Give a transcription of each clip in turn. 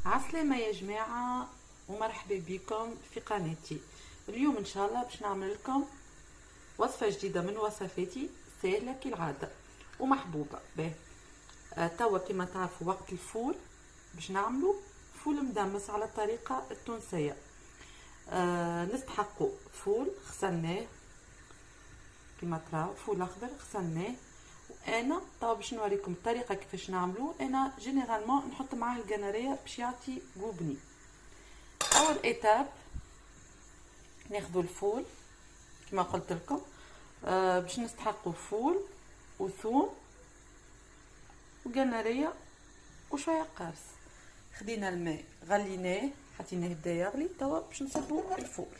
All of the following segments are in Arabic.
عسلامة يا جماعة، ومرحبا بكم في قناتي. اليوم ان شاء الله باش نعمل لكم وصفة جديدة من وصفاتي، سهلة كالعادة ومحبوبة. توا كما تعرفوا وقت الفول، باش نعملوا فول مدمس على الطريقة التونسية. نستحقوا فول غسلناه كما تراو، فول اخضر غسلناه. وانا طبعا باش نوريكم الطريقه كيفاش نعملوه. انا جينيرالمون نحط معاه القناريه باش يعطي قوبني. اول ايتاب ناخذوا الفول كما قلت لكم. باش نستحقوا فول وثوم وقناريه وشويه قارص. خدينا الماء غليناه، حطيناه بدا يغلي. توا باش نصبوا الفول.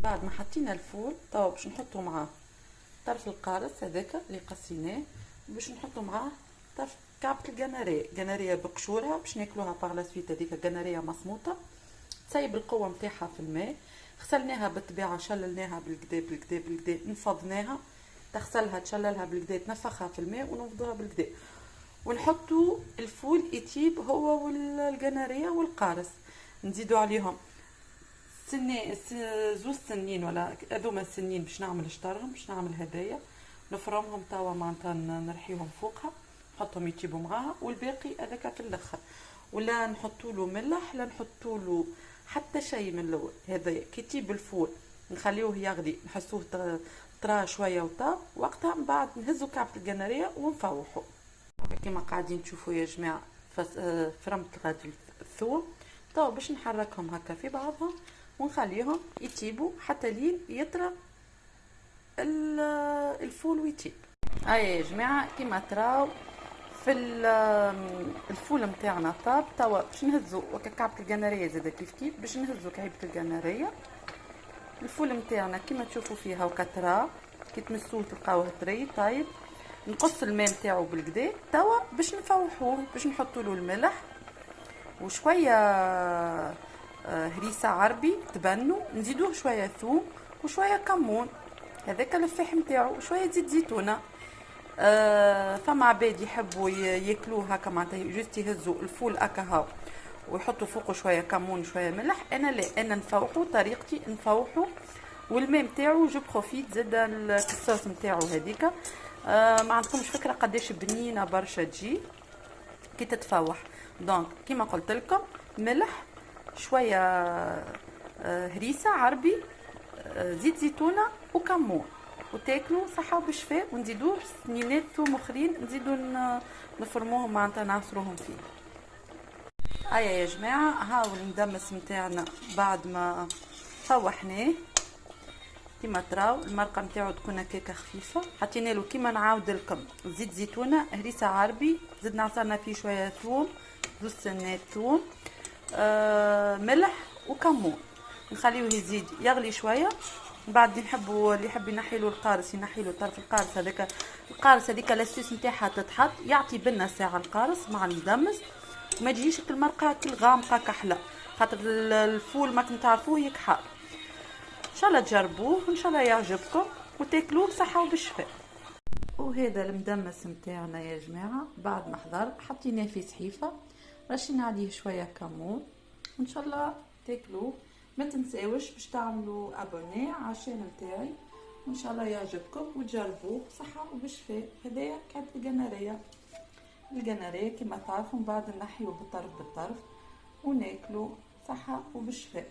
بعد ما حطينا الفول توا باش نحطوا معاه طرف القارص هذاك اللي قصيناه، باش نحطوا معاه طرف كعبة القناريه بقشورها باش ناكلوها باغ لا سويت. هذيك قناريه مصموطه تسيب القوه نتاعها في الماء. غسلناها بالطبيعه، شللناها بالكدا نفضناها، تغسلها تشللها بالكدا، تنفخها في الماء ونفضوها بالكدا، ونحطوا الفول يطيب هو والقناريه والقارص. نزيدوا عليهم زوز سنين ولا هذوما السنين باش نعمل شطرهم، باش نعمل هدايا نفرمهم توا معناتها نرحيهم فوقها، نحطهم يطيبوا معاها، والباقي هذاك في الاخر. ولا نحطوا له ملح، لا نحطوا له حتى شيء من الاول. هذا كي يطيب الفول نخليوه يغلي، نحسوه طرا شويه وطاب، وقتها من بعد نهزوا كعبة القناريه ونفوحوا. كما قاعدين تشوفوا يا جماعه فرمت غادي الثوم. توا باش نحركهم هكا في بعضهم ونخليهم يطيبوا حتى لين يطرى الفول ويطيب. يا جماعه كما تراو في الفول نتاعنا طاب. توا باش نهزوا كعبة القناريه زاده كيف باش نهزوا كعبة القناريه. الفول نتاعنا كما تشوفوا فيها وكترا، كي تمسوه تلقاوه طري طيب. نقص الماء نتاعو بالكدا. توا باش نفوحوه، باش نحطوا له الملح وشويه هريسه عربي تبنوا، نزيدوه شويه ثوم وشويه كمون، هذاك الفاح نتاعو، وشويه زيت زيتونه. فما عباد يحبوا ياكلوه هكا معناتها جوست يهزوا الفول هكا هاو ويحطوا فوقه شويه كمون شويه ملح. انا لا، انا نفوحو طريقتي، نفوحو والماء نتاعو جو بروفيت زاد الصوص نتاعو هذيك. ما عندكمش فكره قداش بنينه برشا تجي كي تتفوح. دونك كيما قلت لكم ملح شويه هريسه عربي، زيت زيتونه وكمون، وتاكلوا صحه وبشفاء. ونزيدوه سنينات ثوم اخرين نزيدو نفرموهم معناتها نعصروهم فيه. يا جماعه هاو المدمس نتاعنا بعد ما فوحناه كيما تراو. المرقه نتاعو تكون هكاكا خفيفه. حطينا له كيما نعاود لكم زيت زيتونه هريسه عربي، زدنا عصرنا فيه شويه ثوم، زوز سنات ثوم، ملح وكمون. نخليوه يزيد يغلي شويه. بعد نحبوا اللي يحب ينحي له القارص ينحي له طرف القارص هذاك. القارص هذيك لاسوس نتاعها تتحط يعطي بنه ساعه القارص مع المدمس، وما تجيش المرقه كل غامقه كحله، خاطر الفول ماكم تعرفوه يكحل. ان شاء الله تجربوه وان شاء الله يعجبكم وتاكلوه بصحه وبشفاء. وهذا المدمس نتاعنا يا جماعه بعد ما حضر حطيناه في صحيفه، رشينا عليه شويه كمون، وان شاء الله تاكلوه. ما تنساوش باش تعملوا ابوني عشان نتاعي، وان شاء الله يعجبكم وتجربوه بصحه وبشفاء. هدايا كعبة القناريه كما تعرفوا. بعد نحيوه بالطرف وناكلوا صحه وبشفاء.